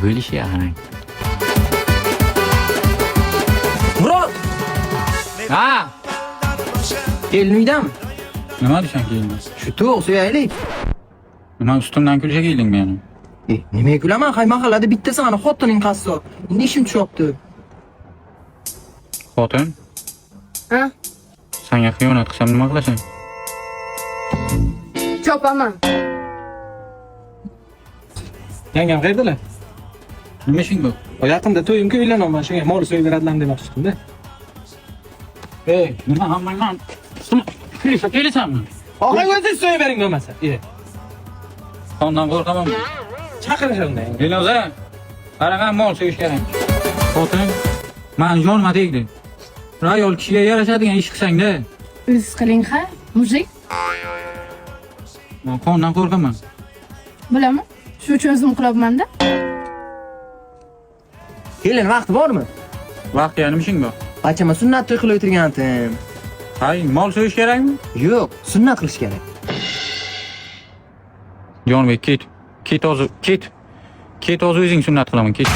bo'lishiga qarang. Murod! Ha, Kelin uydami? nima desang kelmas? Shu to'q so'yaylik. Nima ustimdan kulsa kelding meni? Nimaga kulaman? Hay mahallada bittasi ana xotining qassob. Endi ishim tushyapti. Xotin, Ha? senga xiyonat qilsam nima qilasan? Chopaman. Yangam qayerdalar? Nima ishing bu? Yaqinda to'yimga uylanaman, shunga mol so'ydiradilar demoqchi edim-da. Nima hammangdan? Kulsa kelasanmi? Oxirgi o'zingiz so'yib bering bo'lmasa. Ondan qo'rqaman. Chaqirishimda. Dilnoza, qaragan mol so'yish kerak. Xotin, men jonima tegdi. Ayol kishiga yarashadigan ish qilsang-da, O'zingiz qiling ha, mujik. men qondan qo'rqaman. Bilaman. Shu uchun o'zim qilyapman-da. Kelin, vaqti bormi? Vaqtga nima ishing bor? Bachama sunnat to'y qilib o'tirgandim. Hay, mol so'yish kerakmi? Yo'q, sunnat qilish kerak. Jonbek, ket. Ket hozir, ket. Ket hozir o'zing sunnat qilaman, ket.